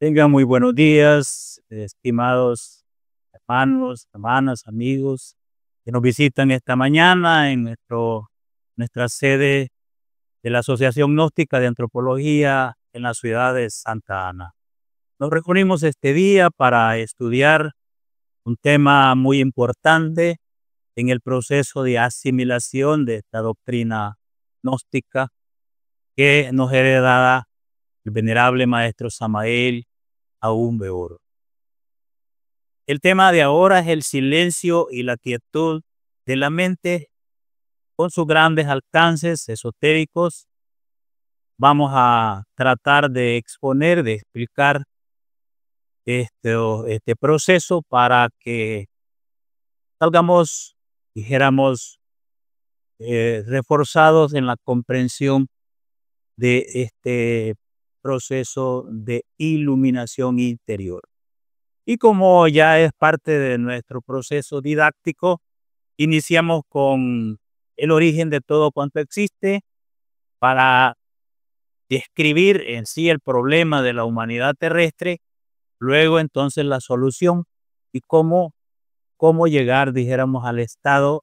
Tengan muy buenos días, estimados hermanos, hermanas, amigos que nos visitan esta mañana en nuestra sede de la Asociación Gnóstica de Antropología en la ciudad de Santa Ana. Nos reunimos este día para estudiar un tema muy importante en el proceso de asimilación de esta doctrina gnóstica que nos heredada el venerable maestro Samael Aún Weor. El tema de ahora es el silencio y la quietud de la mente con sus grandes alcances esotéricos. Vamos a tratar de exponer, de explicar este proceso para que salgamos, dijéramos, reforzados en la comprensión de este proceso de iluminación interior. Y como ya es parte de nuestro proceso didáctico, iniciamos con el origen de todo cuanto existe para describir en sí el problema de la humanidad terrestre, luego entonces la solución y cómo llegar, dijéramos, al estado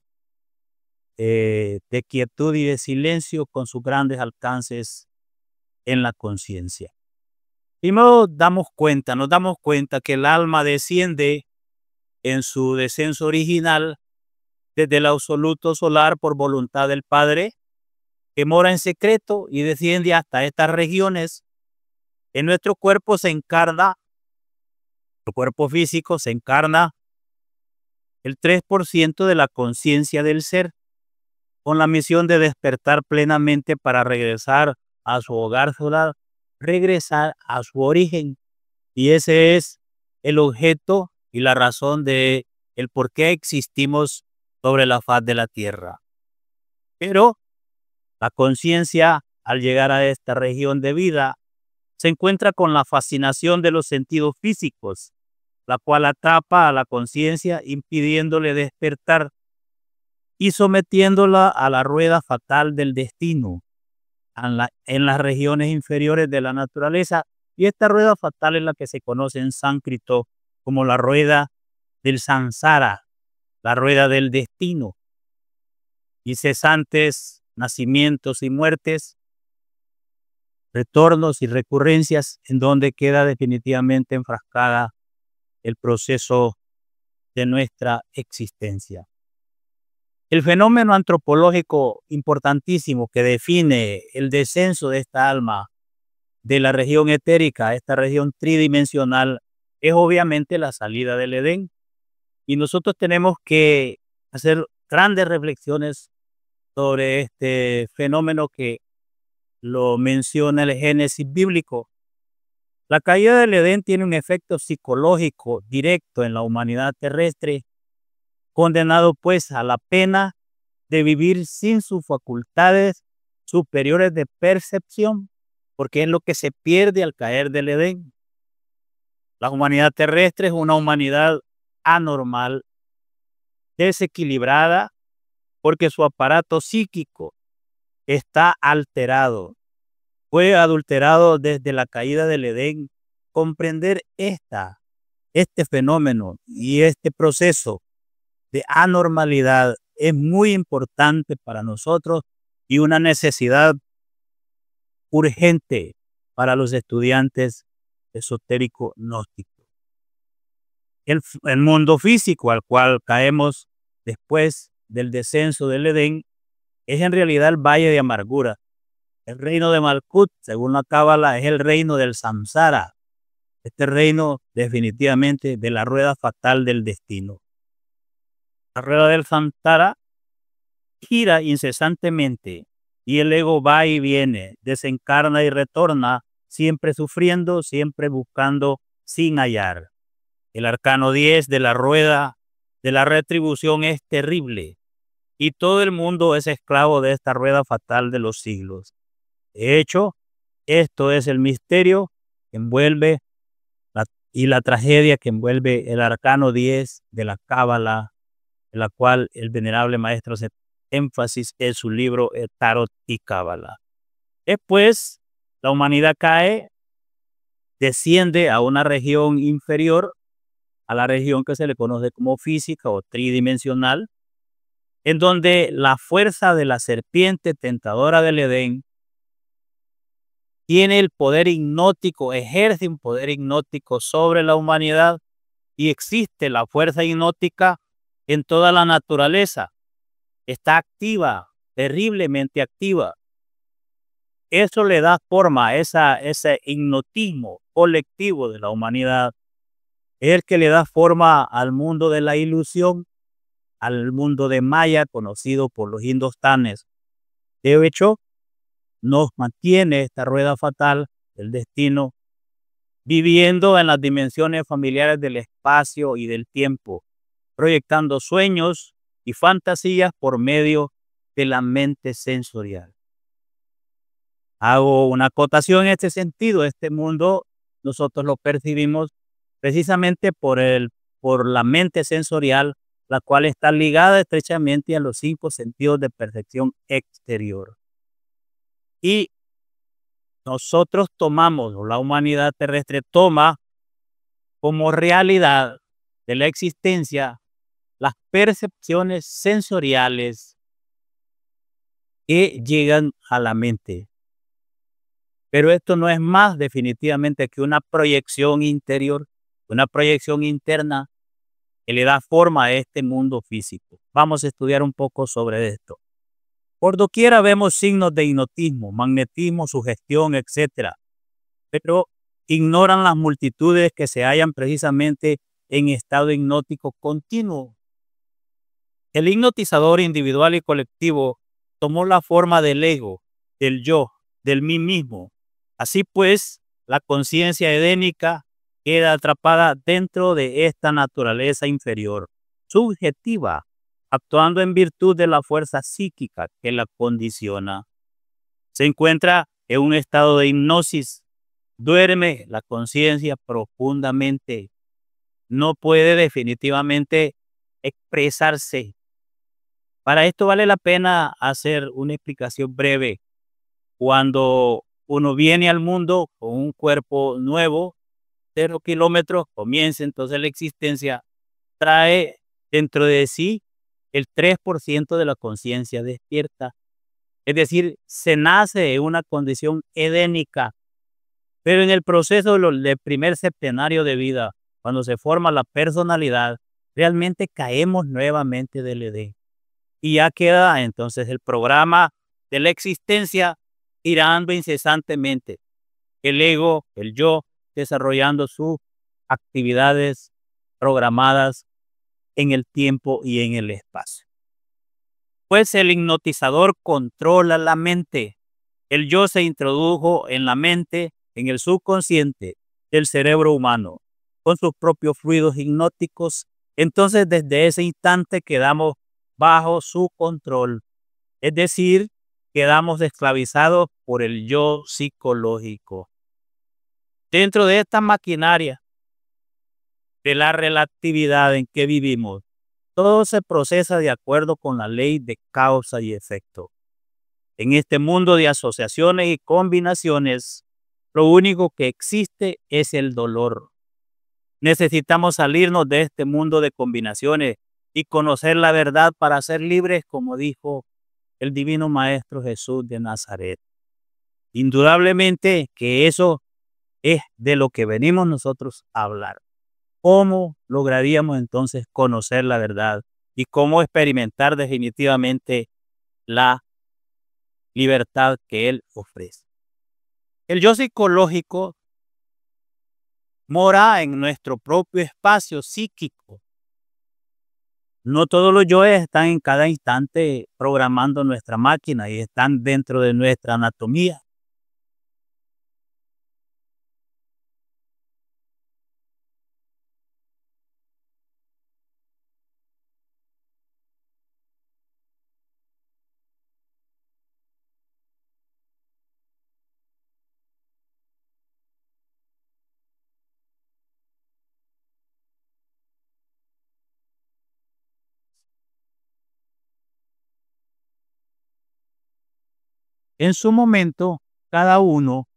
de quietud y de silencio con sus grandes alcances en la conciencia. Primero nos damos cuenta que el alma desciende en su descenso original desde el absoluto solar por voluntad del Padre, que mora en secreto y desciende hasta estas regiones. En nuestro cuerpo se encarna, nuestro cuerpo físico se encarna el 3% de la conciencia del ser, con la misión de despertar plenamente para regresar a su hogar solar, regresar a su origen. Y ese es el objeto y la razón de el por qué existimos sobre la faz de la tierra. Pero la conciencia, al llegar a esta región de vida, se encuentra con la fascinación de los sentidos físicos, la cual atrapa a la conciencia impidiéndole despertar y sometiéndola a la rueda fatal del destino en las regiones inferiores de la naturaleza. Y esta rueda fatal es la que se conoce en sánscrito como la rueda del samsara, la rueda del destino. Incesantes nacimientos y muertes, retornos y recurrencias, en donde queda definitivamente enfrascada el proceso de nuestra existencia. El fenómeno antropológico importantísimo que define el descenso de esta alma de la región etérica a esta región tridimensional es obviamente la salida del Edén. Y nosotros tenemos que hacer grandes reflexiones sobre este fenómeno que lo menciona el Génesis bíblico. La caída del Edén tiene un efecto psicológico directo en la humanidad terrestre, condenado pues a la pena de vivir sin sus facultades superiores de percepción, porque es lo que se pierde al caer del Edén. La humanidad terrestre es una humanidad anormal, desequilibrada, porque su aparato psíquico está alterado. Fue adulterado desde la caída del Edén. Comprender este fenómeno y este proceso de anormalidad es muy importante para nosotros y una necesidad urgente para los estudiantes esotéricos gnósticos. El mundo físico al cual caemos después del descenso del Edén es en realidad el valle de amargura. El reino de Malkut, según la Cábala, es el reino del samsara. Este reino definitivamente de la rueda fatal del destino. La rueda del samsara gira incesantemente y el ego va y viene, desencarna y retorna, siempre sufriendo, siempre buscando, sin hallar. El arcano 10 de la rueda de la retribución es terrible y todo el mundo es esclavo de esta rueda fatal de los siglos. De hecho, esto es el misterio que envuelve y la tragedia que envuelve el arcano 10 de la Cábala, en la cual el venerable maestro hace énfasis en su libro El Tarot y Cábala. Después, la humanidad cae desciende a una región inferior, a la región que se le conoce como física o tridimensional, en donde la fuerza de la serpiente tentadora del Edén tiene el poder hipnótico, ejerce un poder hipnótico sobre la humanidad y existe la fuerza hipnótica en toda la naturaleza. Está activa, terriblemente activa. Eso le da forma a ese hipnotismo colectivo de la humanidad. Es el que le da forma al mundo de la ilusión, al mundo de Maya, conocido por los indostanes. De hecho, nos mantiene esta rueda fatal del destino viviendo en las dimensiones familiares del espacio y del tiempo, proyectando sueños y fantasías por medio de la mente sensorial. Hago una acotación en este sentido. Este mundo nosotros lo percibimos precisamente por la mente sensorial, la cual está ligada estrechamente a los 5 sentidos de percepción exterior. Y nosotros tomamos, o la humanidad terrestre toma como realidad de la existencia las percepciones sensoriales que llegan a la mente. Pero esto no es más definitivamente que una proyección interior, una proyección interna que le da forma a este mundo físico. Vamos a estudiar un poco sobre esto. Por doquiera vemos signos de hipnotismo, magnetismo, sugestión, etcétera, pero ignoran las multitudes que se hallan precisamente en estado hipnótico continuo. El hipnotizador individual y colectivo tomó la forma del ego, del yo, del mí mismo. Así pues, la conciencia edénica queda atrapada dentro de esta naturaleza inferior, subjetiva, actuando en virtud de la fuerza psíquica que la condiciona. Se encuentra en un estado de hipnosis. Duerme la conciencia profundamente. No puede definitivamente expresarse. Para esto vale la pena hacer una explicación breve. Cuando uno viene al mundo con un cuerpo nuevo, 0 kilómetros, comienza entonces la existencia, trae dentro de sí el 3% de la conciencia despierta. Es decir, se nace en una condición edénica, pero en el proceso del primer septenario de vida, cuando se forma la personalidad, realmente caemos nuevamente del Edén. Y ya queda entonces el programa de la existencia girando incesantemente. El ego, el yo, desarrollando sus actividades programadas en el tiempo y en el espacio. Pues el hipnotizador controla la mente. El yo se introdujo en la mente, en el subconsciente del cerebro humano, con sus propios fluidos hipnóticos. Entonces, desde ese instante quedamos bajo su control. Es decir, quedamos esclavizados por el yo psicológico. Dentro de esta maquinaria de la relatividad en que vivimos, todo se procesa de acuerdo con la ley de causa y efecto. En este mundo de asociaciones y combinaciones, lo único que existe es el dolor. Necesitamos salirnos de este mundo de combinaciones y conocer la verdad para ser libres, como dijo el divino Maestro Jesús de Nazaret. Indudablemente que eso es de lo que venimos nosotros a hablar. ¿Cómo lograríamos entonces conocer la verdad y cómo experimentar definitivamente la libertad que Él ofrece? El yo psicológico mora en nuestro propio espacio psíquico. No todos los yoes están en cada instante programando nuestra máquina y están dentro de nuestra anatomía. En su momento, cada uno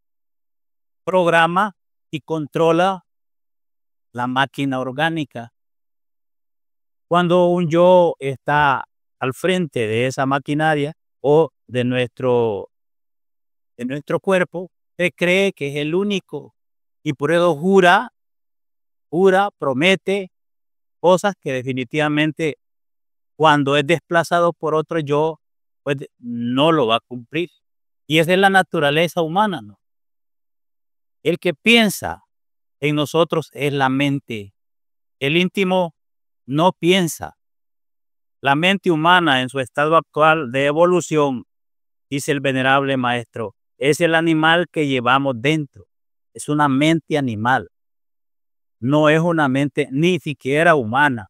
programa y controla la máquina orgánica. Cuando un yo está al frente de esa maquinaria o de nuestro cuerpo, se cree que es el único y por eso promete cosas que definitivamente cuando es desplazado por otro yo, pues no lo va a cumplir. Y esa es la naturaleza humana, ¿no? El que piensa en nosotros es la mente. El íntimo no piensa. La mente humana en su estado actual de evolución, dice el venerable maestro, es el animal que llevamos dentro. Es una mente animal. No es una mente ni siquiera humana,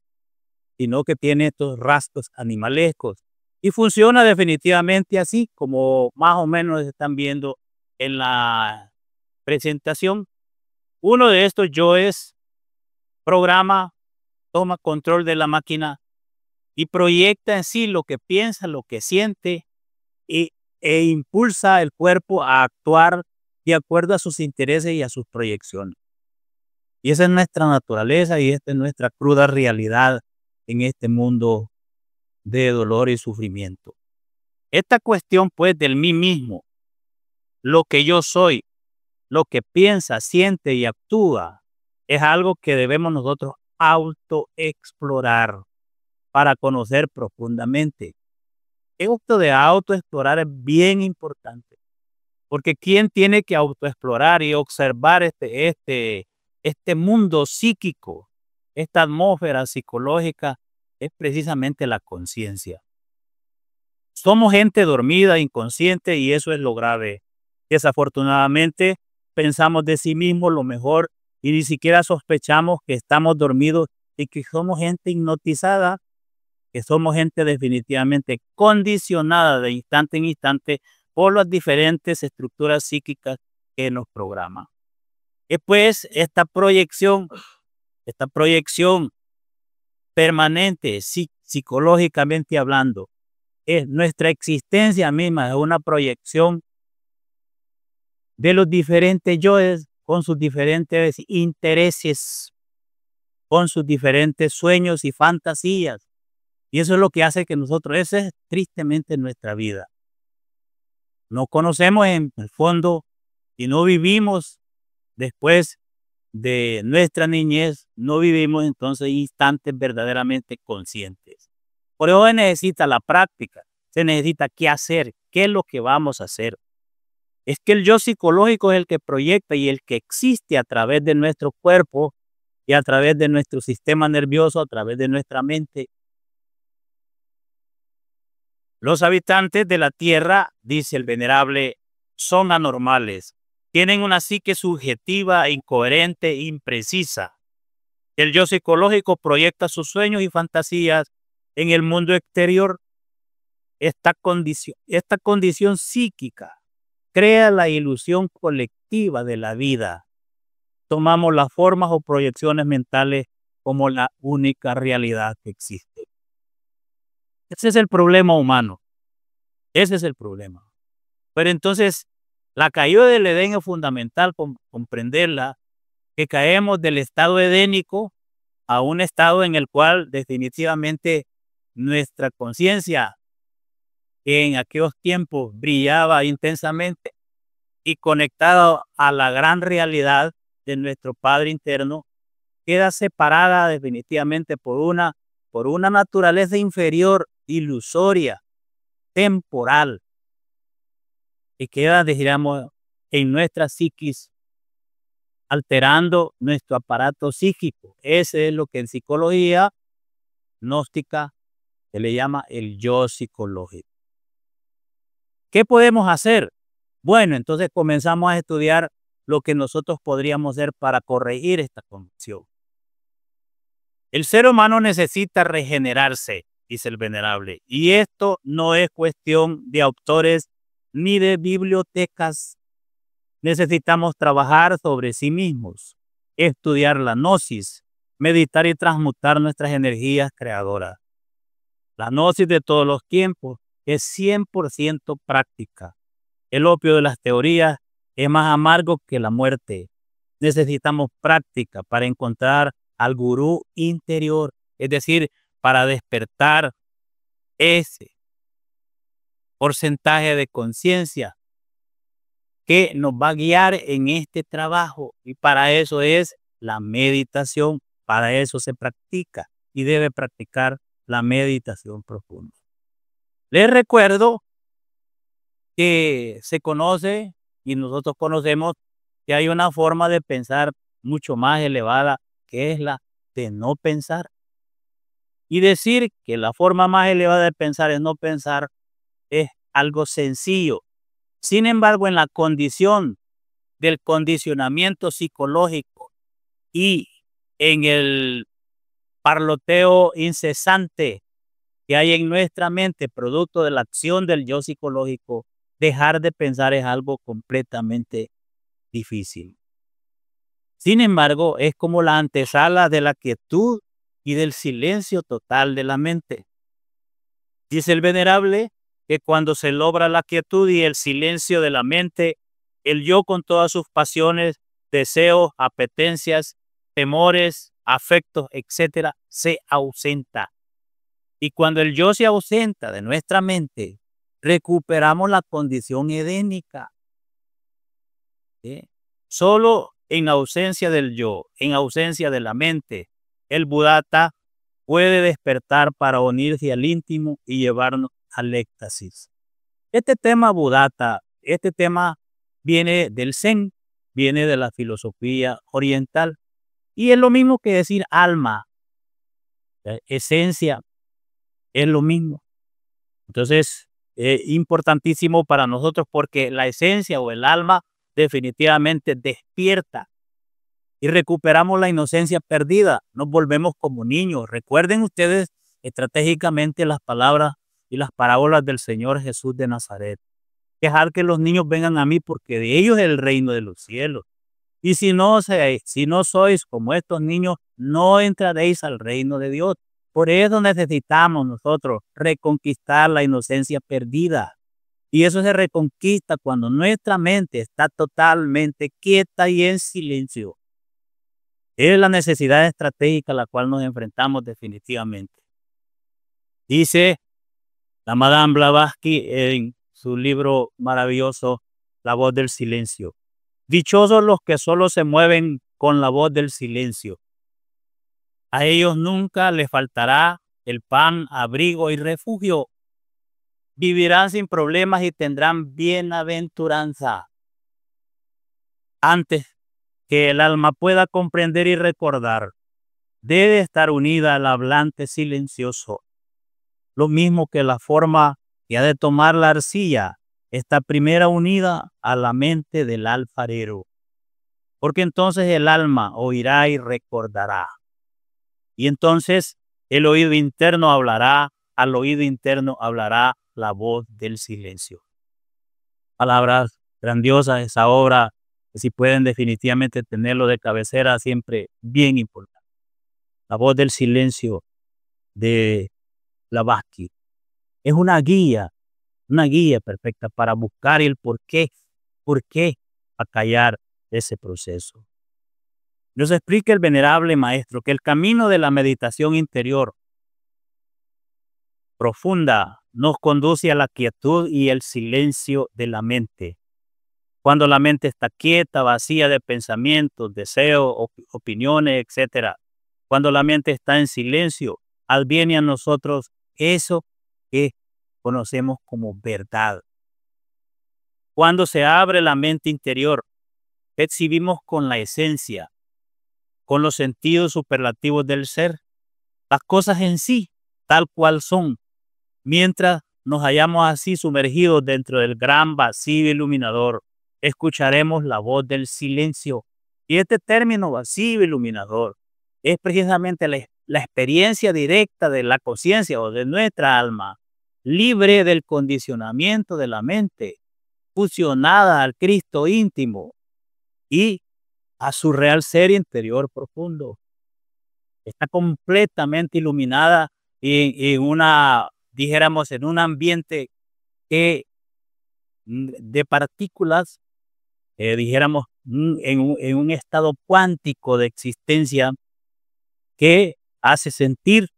sino que tiene estos rasgos animalescos. Y funciona definitivamente así, como más o menos están viendo en la presentación. Uno de estos yoes programa, toma control de la máquina y proyecta en sí lo que piensa, lo que siente e impulsa el cuerpo a actuar de acuerdo a sus intereses y a sus proyecciones. Y esa es nuestra naturaleza y esta es nuestra cruda realidad en este mundo de dolor y sufrimiento. Esta cuestión pues del mí mismo, lo que yo soy, lo que piensa, siente y actúa, es algo que debemos nosotros autoexplorar para conocer profundamente. Esto de autoexplorar es bien importante, porque ¿quién tiene que autoexplorar y observar este mundo psíquico, esta atmósfera psicológica? Es precisamente la conciencia. Somos gente dormida, inconsciente, y eso es lo grave. Desafortunadamente, pensamos de sí mismos lo mejor y ni siquiera sospechamos que estamos dormidos y que somos gente hipnotizada, que somos gente definitivamente condicionada de instante en instante por las diferentes estructuras psíquicas que nos programan. Y pues esta proyección permanente, psicológicamente hablando, es nuestra existencia misma, es una proyección de los diferentes yoes con sus diferentes intereses, con sus diferentes sueños y fantasías. Y eso es lo que hace que nosotros, esa es tristemente nuestra vida. No conocemos en el fondo y no vivimos después de nuestra niñez, no vivimos entonces instantes verdaderamente conscientes. Por eso se necesita la práctica, se necesita qué hacer, qué es lo que vamos a hacer. Es que el yo psicológico es el que proyecta y el que existe a través de nuestro cuerpo y a través de nuestro sistema nervioso, a través de nuestra mente. Los habitantes de la Tierra, dice el venerable, son anormales. Tienen una psique subjetiva, incoherente, imprecisa. El yo psicológico proyecta sus sueños y fantasías en el mundo exterior. Esta condición psíquica crea la ilusión colectiva de la vida. Tomamos las formas o proyecciones mentales como la única realidad que existe. Ese es el problema humano. Ese es el problema. Pero entonces, la caída del Edén es fundamental comprenderla, que caemos del estado edénico a un estado en el cual definitivamente nuestra conciencia, que en aquellos tiempos brillaba intensamente y conectada a la gran realidad de nuestro Padre interno, queda separada definitivamente por una naturaleza inferior, ilusoria, temporal, y queda, digamos, en nuestra psiquis, alterando nuestro aparato psíquico. Ese es lo que en psicología gnóstica se le llama el yo psicológico. ¿Qué podemos hacer? Bueno, entonces comenzamos a estudiar lo que nosotros podríamos hacer para corregir esta condición. El ser humano necesita regenerarse, dice el venerable, y esto no es cuestión de autores ni de bibliotecas. Necesitamos trabajar sobre sí mismos, estudiar la gnosis, meditar y transmutar nuestras energías creadoras. La gnosis de todos los tiempos es 100% práctica. El opio de las teorías es más amargo que la muerte. necesitamos práctica para encontrar al gurú interior, es decir, para despertar ese porcentaje de conciencia que nos va a guiar en este trabajo. Y para eso es la meditación, para eso se practica y debe practicar la meditación profunda. Les recuerdo que se conoce y nosotros conocemos que hay una forma de pensar mucho más elevada, que es la de no pensar. Y decir que la forma más elevada de pensar es no pensar es algo sencillo. Sin embargo, en la condición del condicionamiento psicológico y en el parloteo incesante que hay en nuestra mente, producto de la acción del yo psicológico, dejar de pensar es algo completamente difícil. Sin embargo, es como la antesala de la quietud y del silencio total de la mente. Dice el venerable que cuando se logra la quietud y el silencio de la mente, el yo con todas sus pasiones, deseos, apetencias, temores, afectos, etcétera, se ausenta. Y cuando el yo se ausenta de nuestra mente, recuperamos la condición edénica. ¿Sí? Solo en ausencia del yo, en ausencia de la mente, el Buddhata puede despertar para unirse al íntimo y llevarnos al éxtasis. Este tema Buddhata, este tema viene del Zen, viene de la filosofía oriental y es lo mismo que decir alma, esencia, es lo mismo. Entonces, es importantísimo para nosotros porque la esencia o el alma definitivamente despierta y recuperamos la inocencia perdida, nos volvemos como niños. Recuerden ustedes estratégicamente las palabras y las parábolas del Señor Jesús de Nazaret. Dejar que los niños vengan a mí porque de ellos es el reino de los cielos. Y si no sois como estos niños, no entraréis al reino de Dios. Por eso necesitamos nosotros reconquistar la inocencia perdida. Y eso se reconquista cuando nuestra mente está totalmente quieta y en silencio. Es la necesidad estratégica a la cual nos enfrentamos definitivamente. Dice la Madame Blavatsky en su libro maravilloso, La voz del silencio. Dichosos los que solo se mueven con la voz del silencio. A ellos nunca les faltará el pan, abrigo y refugio. Vivirán sin problemas y tendrán bienaventuranza. Antes que el alma pueda comprender y recordar, debe estar unida al hablante silencioso. Lo mismo que la forma que ha de tomar la arcilla está primero unida a la mente del alfarero. Porque entonces el alma oirá y recordará. Y entonces el oído interno hablará, al oído interno hablará la voz del silencio. Palabras grandiosas, esa obra, que si pueden definitivamente tenerlo de cabecera, siempre bien importante. La voz del silencio de Blavatsky es una guía perfecta para buscar el por qué acallar ese proceso. Nos explica el venerable maestro que el camino de la meditación interior profunda nos conduce a la quietud y el silencio de la mente. Cuando la mente está quieta, vacía de pensamientos, deseos, opiniones, etc. Cuando la mente está en silencio, adviene a nosotros eso que conocemos como verdad. Cuando se abre la mente interior, percibimos con la esencia, con los sentidos superlativos del ser, las cosas en sí, tal cual son, mientras nos hallamos así sumergidos dentro del gran vacío iluminador, escucharemos la voz del silencio. Y este término vacío iluminador es precisamente la experiencia directa de la conciencia o de nuestra alma, libre del condicionamiento de la mente, fusionada al Cristo íntimo y a su real ser interior profundo. Está completamente iluminada y dijéramos, en un ambiente de partículas dijéramos, en un estado cuántico de existencia que hace sentir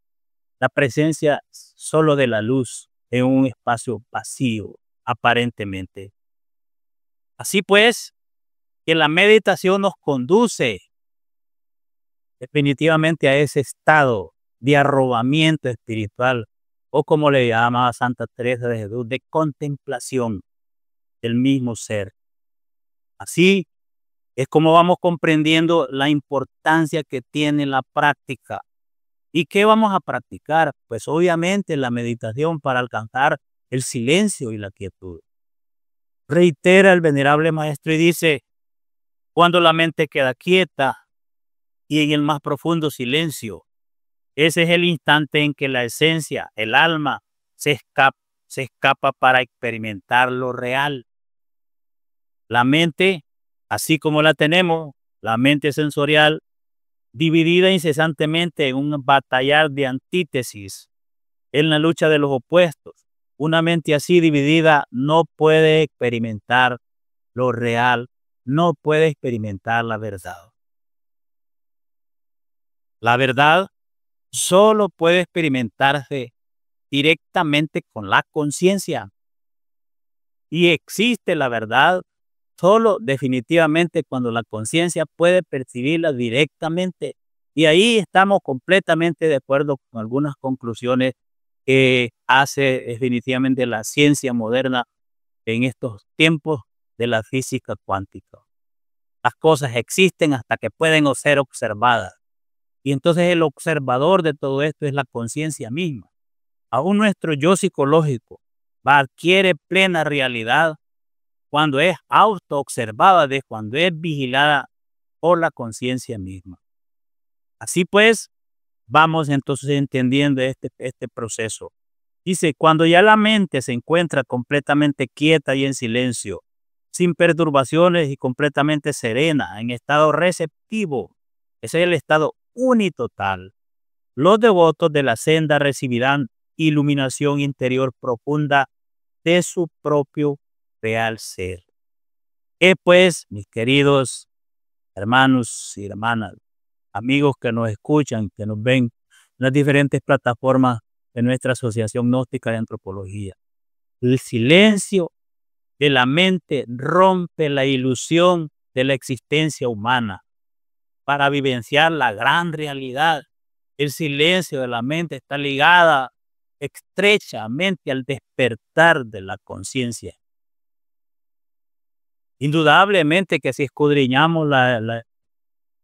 la presencia solo de la luz en un espacio vacío, aparentemente. Así pues, que la meditación nos conduce definitivamente a ese estado de arrobamiento espiritual, o como le llamaba Santa Teresa de Jesús, de contemplación del mismo ser. Así es como vamos comprendiendo la importancia que tiene la práctica. ¿Y qué vamos a practicar? Pues obviamente la meditación para alcanzar el silencio y la quietud. Reitera el venerable maestro y dice, cuando la mente queda quieta y en el más profundo silencio, ese es el instante en que la esencia, el alma, se escapa para experimentar lo real. La mente, así como la tenemos, la mente sensorial, dividida incesantemente en un batallar de antítesis, en la lucha de los opuestos. Una mente así dividida no puede experimentar lo real, no puede experimentar la verdad. La verdad solo puede experimentarse directamente con la conciencia. Y existe la verdad solo definitivamente cuando la conciencia puede percibirla directamente. Y ahí estamos completamente de acuerdo con algunas conclusiones que hace definitivamente la ciencia moderna en estos tiempos de la física cuántica. Las cosas existen hasta que pueden ser observadas. Y entonces el observador de todo esto es la conciencia misma. Aún nuestro yo psicológico adquiere plena realidad cuando es auto-observada, cuando es vigilada por la conciencia misma. Así pues, vamos entonces entendiendo este proceso. Dice, cuando ya la mente se encuentra completamente quieta y en silencio, sin perturbaciones y completamente serena, en estado receptivo, ese es el estado unitotal. Los devotos de la senda recibirán iluminación interior profunda de su propio real ser. Pues, mis queridos hermanos y hermanas, amigos que nos escuchan, que nos ven en las diferentes plataformas de nuestra Asociación Gnóstica de Antropología, el silencio de la mente rompe la ilusión de la existencia humana para vivenciar la gran realidad. El silencio de la mente está ligada estrechamente al despertar de la conciencia. Indudablemente que si escudriñamos la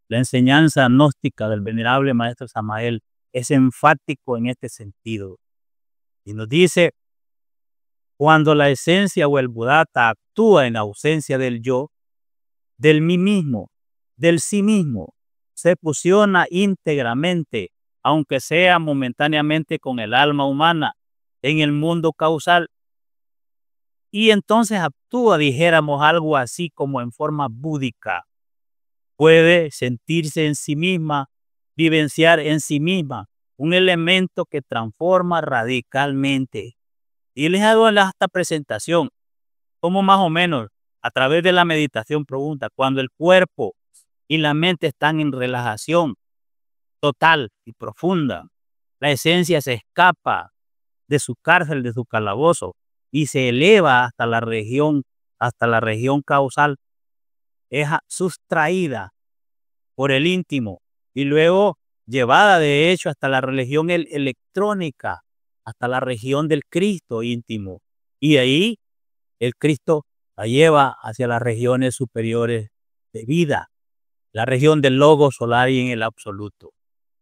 enseñanza gnóstica del venerable maestro Samael, es enfático en este sentido. Y nos dice, cuando la esencia o el Buddhata actúa en ausencia del yo, del mí mismo, del sí mismo, se fusiona íntegramente, aunque sea momentáneamente, con el alma humana en el mundo causal. Y entonces actúa, dijéramos, algo así como en forma búdica. Puede sentirse en sí misma, vivenciar en sí misma, un elemento que transforma radicalmente. Y les hago esta presentación, como más o menos a través de la meditación profunda, cuando el cuerpo y la mente están en relajación total y profunda, la esencia se escapa de su cárcel, de su calabozo, y se eleva hasta la región causal, es sustraída por el íntimo y luego llevada de hecho hasta la región electrónica, hasta la región del Cristo íntimo. Y ahí el Cristo la lleva hacia las regiones superiores de vida, la región del logo solar y en el absoluto.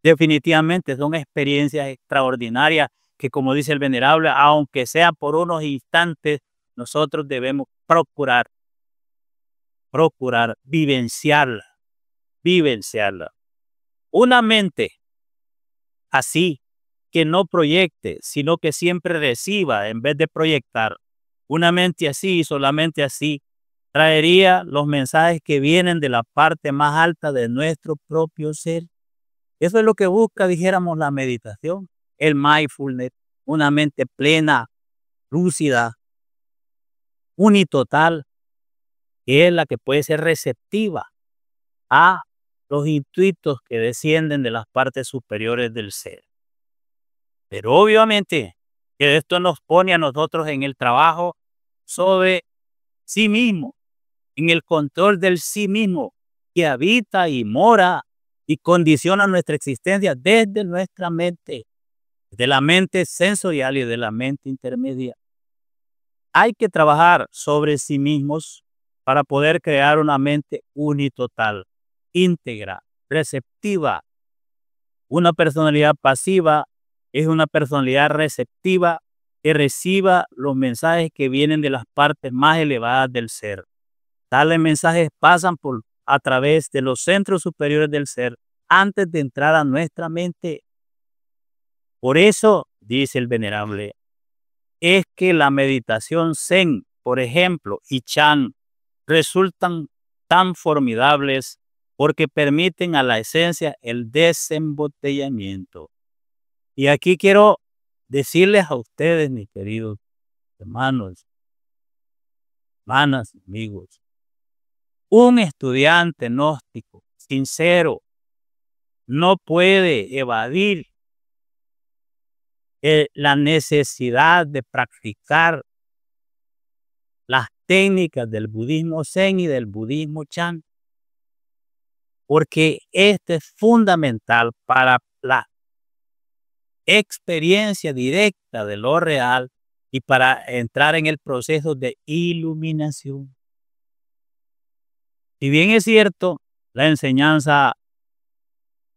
Definitivamente son experiencias extraordinarias que, como dice el venerable, aunque sea por unos instantes, nosotros debemos procurar vivenciarla. Una mente así, que no proyecte, sino que siempre reciba en vez de proyectar. Una mente así, solamente así, traería los mensajes que vienen de la parte más alta de nuestro propio ser. Eso es lo que busca, dijéramos, la meditación, el mindfulness, una mente plena, lúcida, unitotal, que es la que puede ser receptiva a los intuitos que descienden de las partes superiores del ser. Pero obviamente que esto nos pone a nosotros en el trabajo sobre sí mismo, en el control del sí mismo, que habita y mora y condiciona nuestra existencia desde nuestra mente, de la mente sensorial y de la mente intermedia. Hay que trabajar sobre sí mismos para poder crear una mente unitotal, íntegra, receptiva. Una personalidad pasiva es una personalidad receptiva que reciba los mensajes que vienen de las partes más elevadas del ser. Tales mensajes pasan a través de los centros superiores del ser antes de entrar a nuestra mente. Por eso, dice el venerable, es que la meditación Zen, por ejemplo, y Chan, resultan tan formidables porque permiten a la esencia el desembotellamiento. Y aquí quiero decirles a ustedes, mis queridos hermanos, hermanas, amigos, un estudiante gnóstico sincero no puede evadir la necesidad de practicar las técnicas del budismo Zen y del budismo Chan, porque este es fundamental para la experiencia directa de lo real y para entrar en el proceso de iluminación. Si bien es cierto, la enseñanza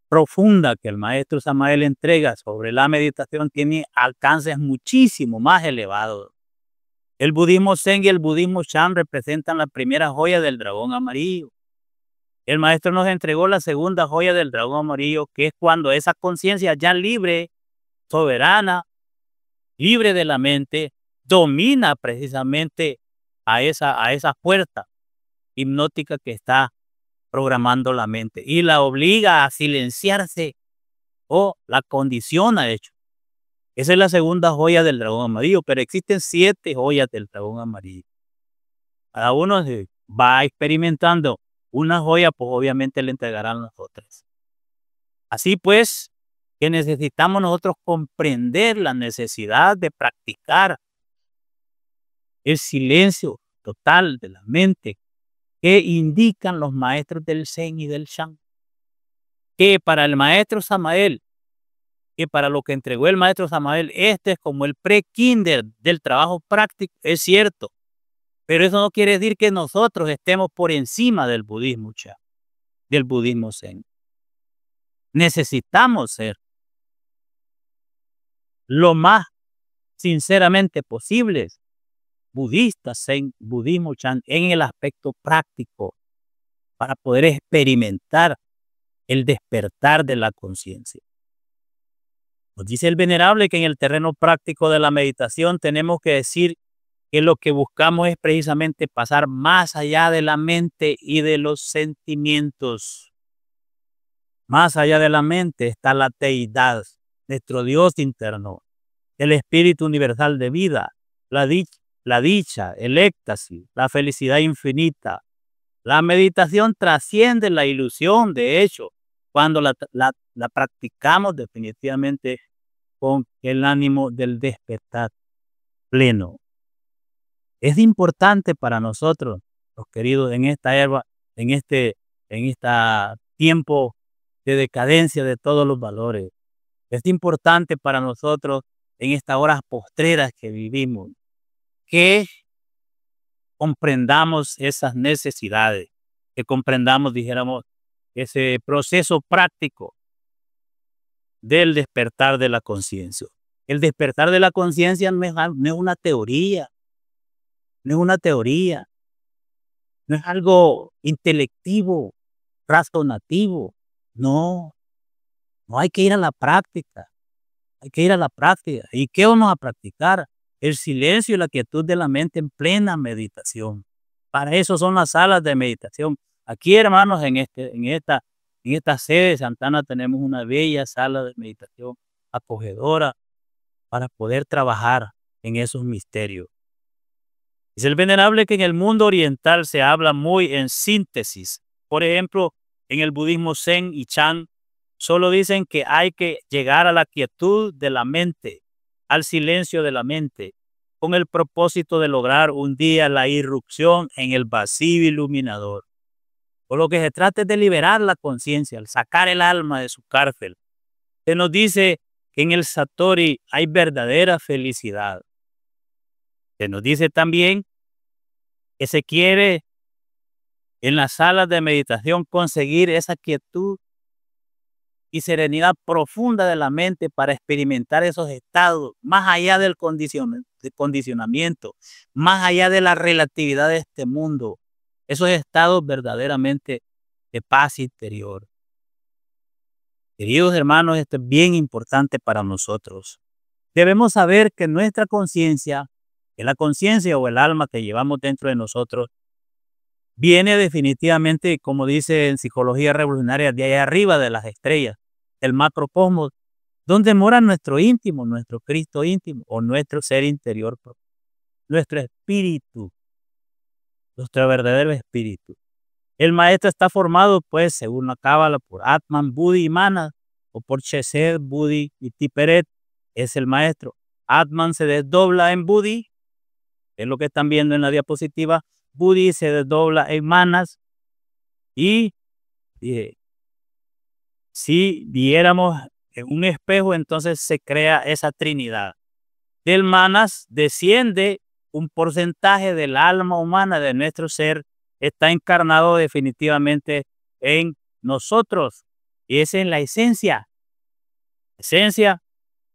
profunda que el maestro Samael entrega sobre la meditación tiene alcances muchísimo más elevados. El budismo Zen y el budismo Chan representan la primera joya del dragón amarillo. El maestro nos entregó la segunda joya del dragón amarillo, que es cuando esa conciencia ya libre, soberana, libre de la mente, domina precisamente a esa fuerza hipnótica que está programando la mente y la obliga a silenciarse o la condiciona, de hecho. Esa es la segunda joya del dragón amarillo, pero existen 7 joyas del dragón amarillo. Cada uno va experimentando una joya, pues obviamente le entregarán las otras. Así pues, que necesitamos nosotros comprender la necesidad de practicar el silencio total de la mente que indican los maestros del Zen y del Chan. Que para el maestro Samael, que para lo que entregó el maestro Samael, este es como el pre-kinder del trabajo práctico, es cierto. Pero eso no quiere decir que nosotros estemos por encima del budismo Chan, del budismo Zen. Necesitamos ser lo más sinceramente posibles budistas Zen, budismo Chan, en el aspecto práctico para poder experimentar el despertar de la conciencia. Nos dice el venerable que en el terreno práctico de la meditación tenemos que decir que lo que buscamos es precisamente pasar más allá de la mente y de los sentimientos. Más allá de la mente está la deidad, nuestro Dios interno, el espíritu universal de vida, la dicha, el éxtasis, la felicidad infinita. La meditación trasciende la ilusión, de hecho, cuando la practicamos definitivamente con el ánimo del despertar pleno. Es importante para nosotros, los queridos, en esta era, en este tiempo de decadencia de todos los valores. Es importante para nosotros en estas horas postreras que vivimos, que comprendamos esas necesidades, que comprendamos, dijéramos, ese proceso práctico del despertar de la conciencia. El despertar de la conciencia no es una teoría, no es una teoría, no es algo intelectivo, razonativo. No, no hay que ir a la práctica, hay que ir a la práctica. ¿Y qué vamos a practicar? El silencio y la quietud de la mente en plena meditación. Para eso son las salas de meditación. Aquí, hermanos, en esta sede de Santana tenemos una bella sala de meditación acogedora para poder trabajar en esos misterios. Dice el venerable que en el mundo oriental se habla muy en síntesis. Por ejemplo, en el budismo Zen y Chan solo dicen que hay que llegar a la quietud de la mente, al silencio de la mente, con el propósito de lograr un día la irrupción en el vacío iluminador. Por lo que se trata es de liberar la conciencia, al sacar el alma de su cárcel. Se nos dice que en el Satori hay verdadera felicidad. Se nos dice también que se quiere en las salas de meditación conseguir esa quietud y serenidad profunda de la mente para experimentar esos estados más allá del condicionamiento, más allá de la relatividad de este mundo, esos estados verdaderamente de paz interior. Queridos hermanos, esto es bien importante para nosotros. Debemos saber que nuestra conciencia, que la conciencia o el alma que llevamos dentro de nosotros, viene definitivamente, como dice en psicología revolucionaria, de allá arriba de las estrellas, el macrocosmos, donde mora nuestro íntimo, nuestro Cristo íntimo o nuestro ser interior, nuestro espíritu, nuestro verdadero espíritu. El maestro está formado, pues, según la Cábala, por Atman, Budi y Manas, o por Chesed, Budi y Tiperet, es el maestro. Atman se desdobla en Budi, es lo que están viendo en la diapositiva. Budi se desdobla en Manas y si viéramos en un espejo, entonces se crea esa trinidad. Del Manas desciende un porcentaje del alma humana de nuestro ser, está encarnado definitivamente en nosotros. Y esa es la esencia. La esencia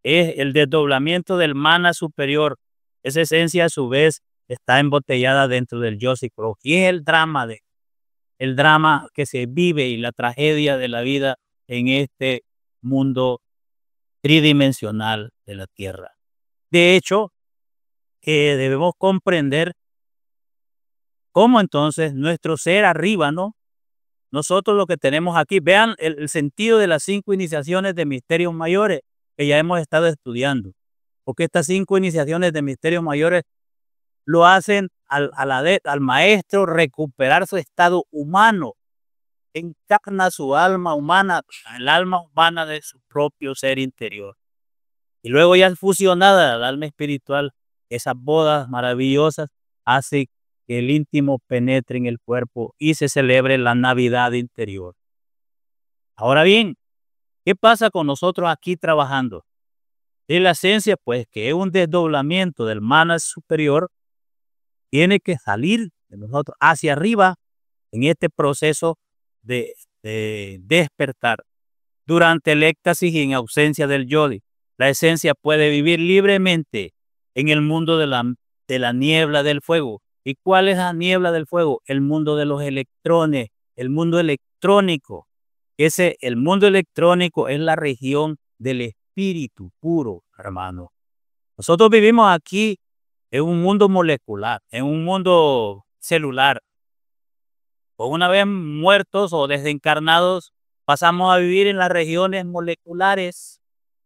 es el desdoblamiento del Mana superior. Esa esencia a su vez está embotellada dentro del yo psicológico. Y es el drama que se vive y la tragedia de la vida en este mundo tridimensional de la Tierra. De hecho, debemos comprender cómo entonces nuestro ser arriba, ¿no? Nosotros lo que tenemos aquí, vean el sentido de las 5 iniciaciones de misterios mayores que ya hemos estado estudiando, porque estas 5 iniciaciones de misterios mayores lo hacen al maestro recuperar su estado humano, encarna su alma humana, el alma humana de su propio ser interior. Y luego ya fusionada al alma espiritual, esas bodas maravillosas hace que el íntimo penetre en el cuerpo y se celebre la Navidad interior. Ahora bien, ¿qué pasa con nosotros aquí trabajando? De la esencia, pues, que es un desdoblamiento del Manas superior, tiene que salir de nosotros hacia arriba en este proceso de despertar. Durante el éxtasis y en ausencia del yodi, la esencia puede vivir libremente en el mundo de la niebla del fuego. ¿Y cuál es la niebla del fuego? El mundo de los electrones, el mundo electrónico. El mundo electrónico es la región del espíritu puro, hermano. Nosotros vivimos aquí en un mundo molecular, en un mundo celular. O una vez muertos o desencarnados, pasamos a vivir en las regiones moleculares,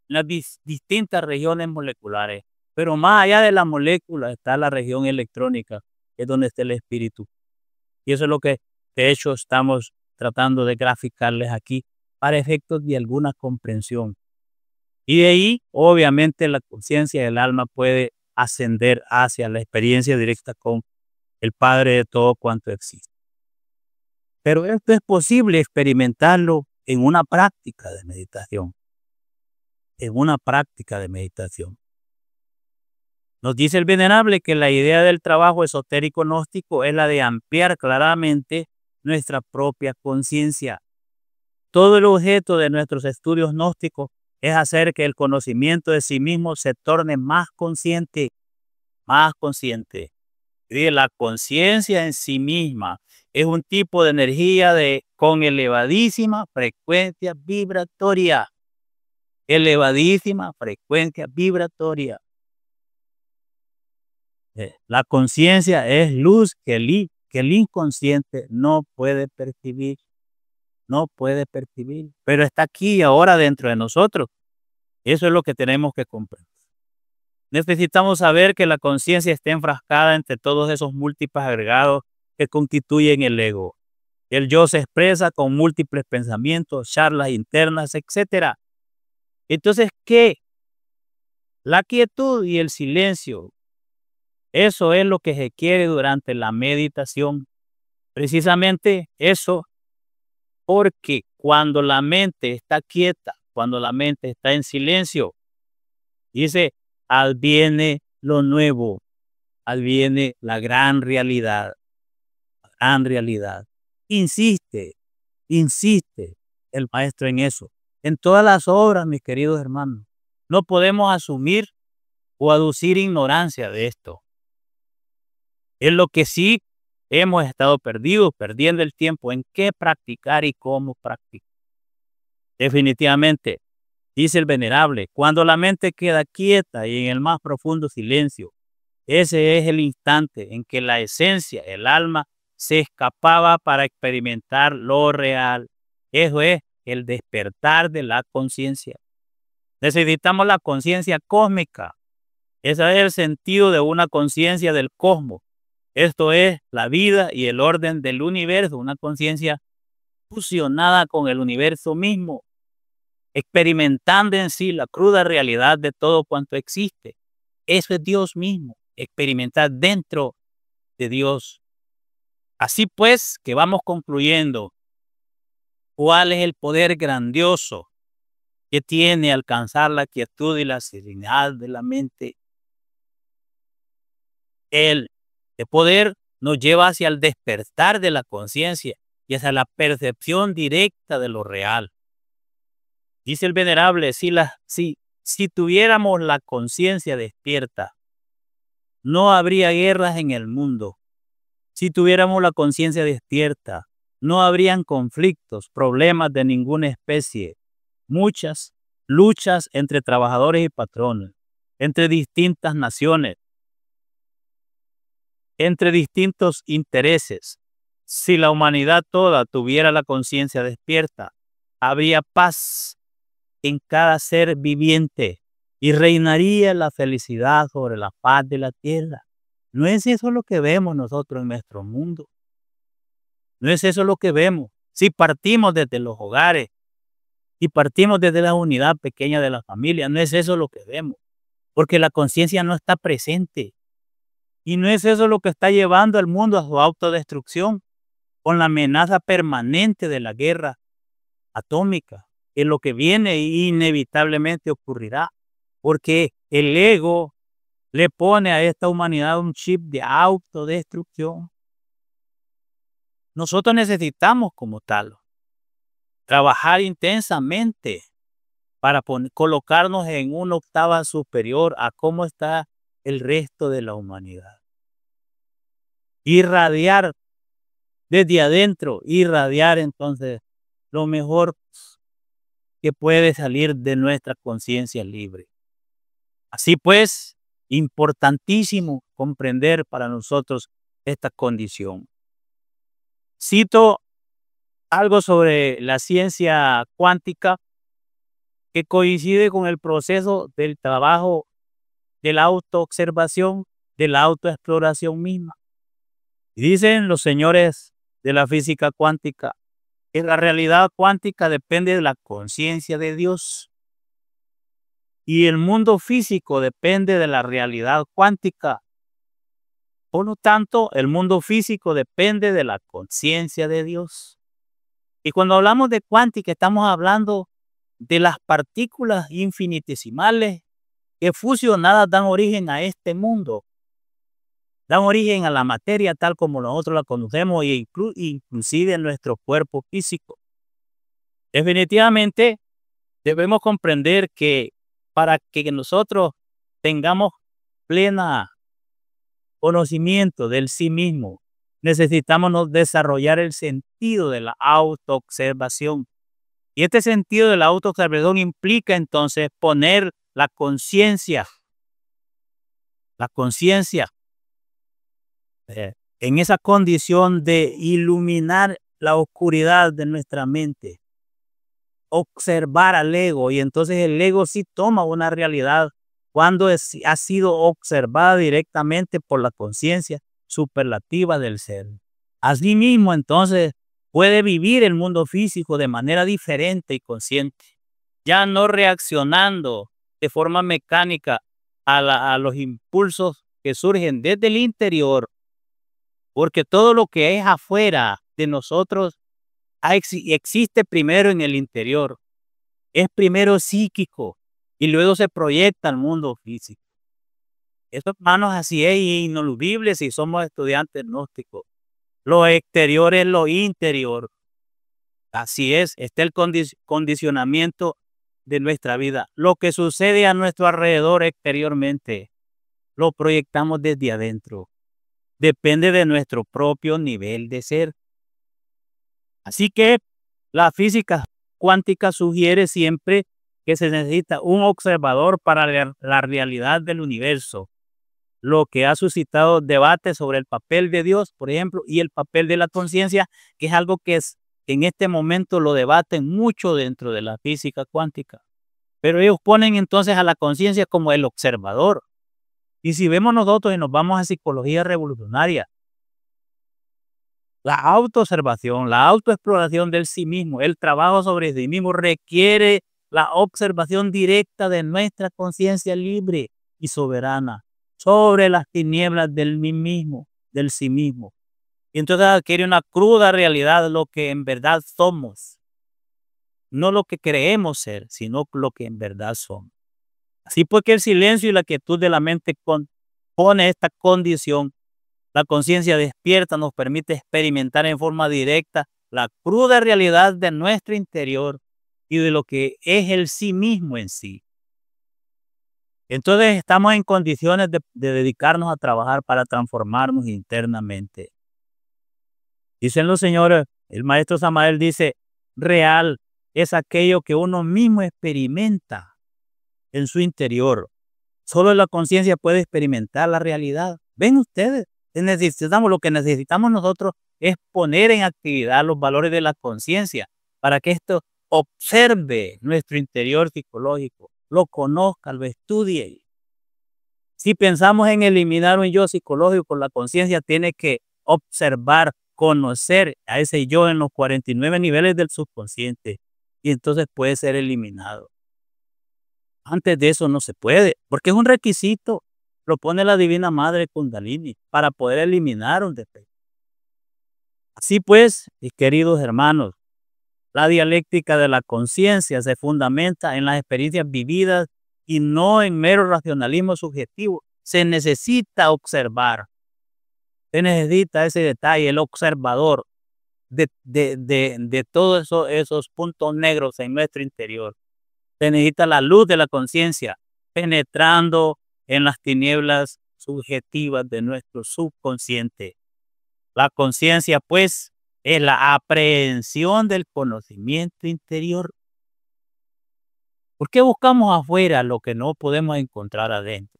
en las distintas regiones moleculares. Pero más allá de la molécula está la región electrónica, que es donde está el espíritu. Y eso es lo que, de hecho, estamos tratando de graficarles aquí para efectos de alguna comprensión. Y de ahí, obviamente, la conciencia del alma puede ascender hacia la experiencia directa con el Padre de todo cuanto existe. Pero esto es posible experimentarlo en una práctica de meditación. En una práctica de meditación. Nos dice el venerable que la idea del trabajo esotérico gnóstico es la de ampliar claramente nuestra propia conciencia. Todo el objeto de nuestros estudios gnósticos es hacer que el conocimiento de sí mismo se torne más consciente, más consciente. La conciencia en sí misma es un tipo de energía con elevadísima frecuencia vibratoria. Elevadísima frecuencia vibratoria. La conciencia es luz que el inconsciente no puede percibir. No puede percibir, pero está aquí ahora dentro de nosotros. Eso es lo que tenemos que comprender. Necesitamos saber que la conciencia está enfrascada entre todos esos múltiples agregados que constituyen el ego. El yo se expresa con múltiples pensamientos, charlas internas, etc. Entonces, ¿qué? La quietud y el silencio, eso es lo que se quiere durante la meditación. Precisamente eso, porque cuando la mente está quieta, cuando la mente está en silencio, dice, adviene lo nuevo, adviene la gran realidad, gran realidad. Insiste, insiste el maestro en eso. En todas las obras, mis queridos hermanos, no podemos asumir o aducir ignorancia de esto. Es lo que sí hemos estado perdidos, perdiendo el tiempo en qué practicar y cómo practicar. Definitivamente, dice el venerable, cuando la mente queda quieta y en el más profundo silencio, ese es el instante en que la esencia, el alma, se escapaba para experimentar lo real. Eso es el despertar de la conciencia. Necesitamos la conciencia cósmica. Ese es el sentido de una conciencia del cosmos. Esto es la vida y el orden del universo, una conciencia fusionada con el universo mismo, experimentando en sí la cruda realidad de todo cuanto existe. Eso es Dios mismo, experimentar dentro de Dios. Así pues, que vamos concluyendo, ¿cuál es el poder grandioso que tiene alcanzar la quietud y la serenidad de la mente? El poder nos lleva hacia el despertar de la conciencia y hacia la percepción directa de lo real. Dice el venerable, si tuviéramos la conciencia despierta, no habría guerras en el mundo. Si tuviéramos la conciencia despierta, no habrían conflictos, problemas de ninguna especie, muchas luchas entre trabajadores y patrones, entre distintas naciones, entre distintos intereses. Si la humanidad toda tuviera la conciencia despierta, habría paz en cada ser viviente y reinaría la felicidad sobre la paz de la tierra. ¿No es eso lo que vemos nosotros en nuestro mundo? ¿No es eso lo que vemos? Si partimos desde los hogares y partimos desde la unidad pequeña de la familia, ¿no es eso lo que vemos? Porque la conciencia no está presente. Y no es eso lo que está llevando al mundo a su autodestrucción, con la amenaza permanente de la guerra atómica, que es lo que viene e inevitablemente ocurrirá, porque el ego le pone a esta humanidad un chip de autodestrucción. Nosotros necesitamos como tal trabajar intensamente para colocarnos en una octava superior a cómo está el resto de la humanidad. Irradiar desde adentro, irradiar entonces lo mejor que puede salir de nuestra conciencia libre. Así pues, importantísimo comprender para nosotros esta condición. Cito algo sobre la ciencia cuántica que coincide con el proceso del trabajo de la autoobservación, de la autoexploración misma. Y dicen los señores de la física cuántica que la realidad cuántica depende de la conciencia de Dios y el mundo físico depende de la realidad cuántica. Por lo tanto, el mundo físico depende de la conciencia de Dios. Y cuando hablamos de cuántica, estamos hablando de las partículas infinitesimales que fusionadas dan origen a este mundo. Dan origen a la materia tal como nosotros la conocemos e inclusive en nuestro cuerpo físico. Definitivamente debemos comprender que para que nosotros tengamos plena conocimiento del sí mismo, necesitamos desarrollar el sentido de la autoobservación. Y este sentido de la autoobservación implica entonces poner la conciencia en esa condición de iluminar la oscuridad de nuestra mente, observar al ego, y entonces el ego sí toma una realidad cuando ha sido observada directamente por la conciencia superlativa del ser. Asimismo, entonces, puede vivir el mundo físico de manera diferente y consciente, ya no reaccionando de forma mecánica a los impulsos que surgen desde el interior, porque todo lo que es afuera de nosotros existe primero en el interior, es primero psíquico y luego se proyecta al mundo físico. Eso, hermanos, así es ineludible si somos estudiantes gnósticos. Lo exterior es lo interior. Así es, está el condicionamiento de nuestra vida. Lo que sucede a nuestro alrededor exteriormente, lo proyectamos desde adentro. Depende de nuestro propio nivel de ser. Así que la física cuántica sugiere siempre que se necesita un observador para la realidad del universo, lo que ha suscitado debates sobre el papel de Dios, por ejemplo, y el papel de la conciencia, que es algo que en este momento lo debaten mucho dentro de la física cuántica. Pero ellos ponen entonces a la conciencia como el observador. Y si vemos nosotros y nos vamos a psicología revolucionaria, la autoobservación, la autoexploración del sí mismo, el trabajo sobre sí mismo requiere la observación directa de nuestra conciencia libre y soberana sobre las tinieblas del mí mismo, del sí mismo. Y entonces adquiere una cruda realidad de lo que en verdad somos. No lo que creemos ser, sino lo que en verdad somos. Así pues que el silencio y la quietud de la mente pone esta condición. La conciencia despierta nos permite experimentar en forma directa la cruda realidad de nuestro interior y de lo que es el sí mismo en sí. Entonces estamos en condiciones de dedicarnos a trabajar para transformarnos internamente. Dicen los señores, el maestro Samael dice, real es aquello que uno mismo experimenta en su interior. Solo la conciencia puede experimentar la realidad. ¿Ven ustedes? Lo que necesitamos nosotros es poner en actividad los valores de la conciencia para que esto observe nuestro interior psicológico, lo conozca, lo estudie. Si pensamos en eliminar un yo psicológico, la conciencia tiene que observar, conocer a ese yo en los 49 niveles del subconsciente y entonces puede ser eliminado. Antes de eso no se puede, porque es un requisito, lo pone la Divina Madre Kundalini para poder eliminar un defecto. Así pues, mis queridos hermanos, la dialéctica de la conciencia se fundamenta en las experiencias vividas y no en mero racionalismo subjetivo. Se necesita observar, se necesita ese detalle, el observador de todos esos puntos negros en nuestro interior. Se necesita la luz de la conciencia penetrando en las tinieblas subjetivas de nuestro subconsciente. La conciencia, pues, es la aprehensión del conocimiento interior. ¿Por qué buscamos afuera lo que no podemos encontrar adentro?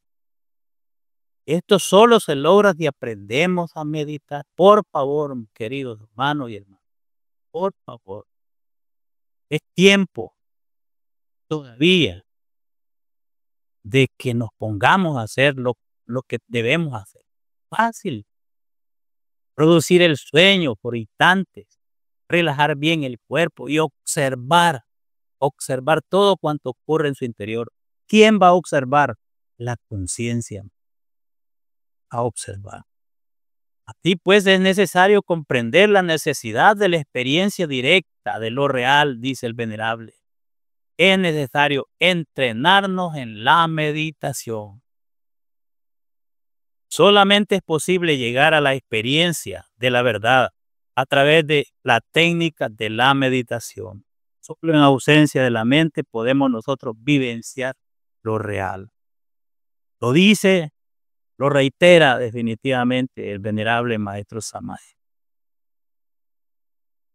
Esto solo se logra si aprendemos a meditar. Por favor, queridos hermanos y hermanas, por favor. Es tiempo todavía de que nos pongamos a hacer lo que debemos hacer. Fácil. Producir el sueño por instantes, relajar bien el cuerpo y observar todo cuanto ocurre en su interior. ¿Quién va a observar? La conciencia. A observar. Así pues es necesario comprender la necesidad de la experiencia directa de lo real, dice el venerable. Es necesario entrenarnos en la meditación. Solamente es posible llegar a la experiencia de la verdad a través de la técnica de la meditación. Solo en ausencia de la mente podemos nosotros vivenciar lo real. Lo dice, lo reitera definitivamente el venerable maestro Samael.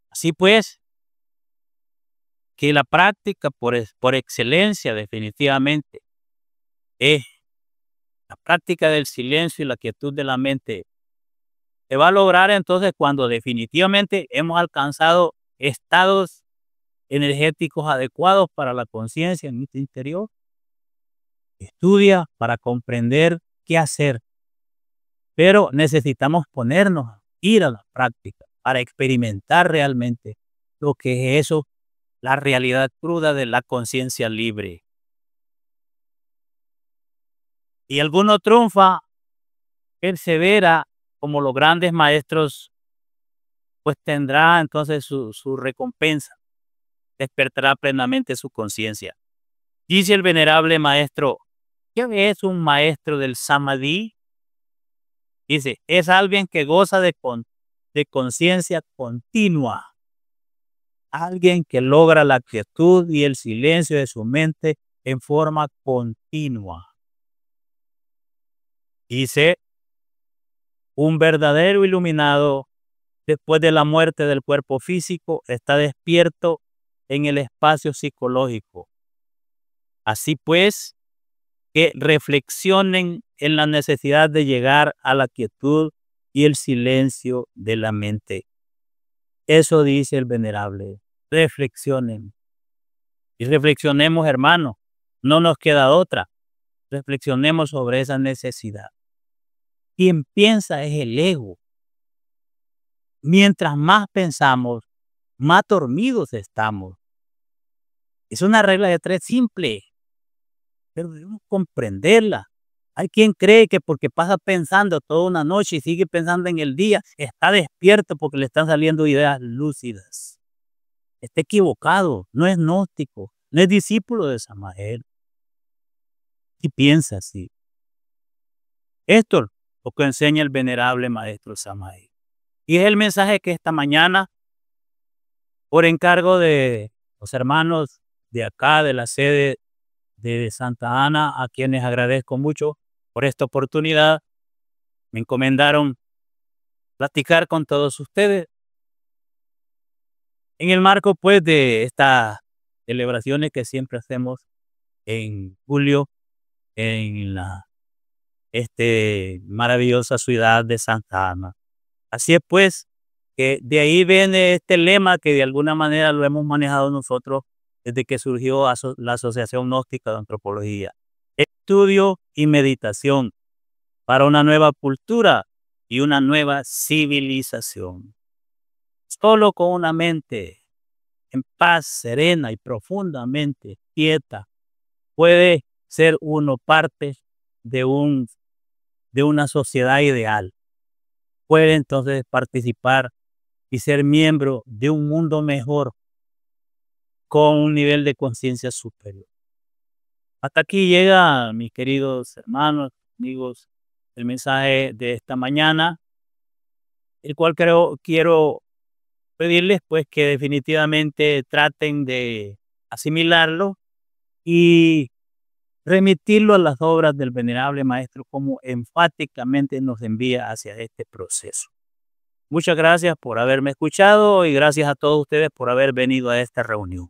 Así pues, que la práctica por excelencia definitivamente es la práctica del silencio y la quietud de la mente. Se va a lograr entonces cuando definitivamente hemos alcanzado estados energéticos adecuados para la conciencia en nuestro interior. estudia para comprender qué hacer, pero necesitamos ponernos, ir a la práctica para experimentar realmente lo que es eso, la realidad cruda de la conciencia libre. Y alguno triunfa, persevera como los grandes maestros, pues tendrá entonces su recompensa, despertará plenamente su conciencia. Dice el venerable maestro, ¿qué es un maestro del Samadhi? Dice, es alguien que goza de conciencia continua, alguien que logra la quietud y el silencio de su mente en forma continua. Dice, un verdadero iluminado después de la muerte del cuerpo físico está despierto en el espacio psicológico. Así pues, que reflexionen en la necesidad de llegar a la quietud y el silencio de la mente. Eso dice el venerable. Reflexionen. Y reflexionemos, hermanos. No nos queda otra. Reflexionemos sobre esa necesidad. Quien piensa es el ego. Mientras más pensamos, más dormidos estamos. Es una regla de tres simple, pero debemos comprenderla. Hay quien cree que porque pasa pensando toda una noche y sigue pensando en el día, está despierto porque le están saliendo ideas lúcidas. Está equivocado, no es gnóstico, no es discípulo de Samael. Y piensa así. Esto es lo que enseña el venerable maestro Samael. Y es el mensaje que esta mañana, por encargo de los hermanos de acá, de la sede de Santa Ana, a quienes agradezco mucho por esta oportunidad, me encomendaron platicar con todos ustedes en el marco pues de estas celebraciones que siempre hacemos en julio en la maravillosa ciudad de Santa Ana. Así es pues que de ahí viene este lema que de alguna manera lo hemos manejado nosotros desde que surgió la Asociación Gnóstica de Antropología. Estudio y meditación para una nueva cultura y una nueva civilización. Solo con una mente en paz, serena y profundamente quieta, puede ser uno parte de una sociedad ideal. Puede entonces participar y ser miembro de un mundo mejor con un nivel de conciencia superior. Hasta aquí llega, mis queridos hermanos, amigos, el mensaje de esta mañana, el cual quiero pedirles pues que definitivamente traten de asimilarlo y remitirlo a las obras del venerable maestro como enfáticamente nos envía hacia este proceso. Muchas gracias por haberme escuchado y gracias a todos ustedes por haber venido a esta reunión.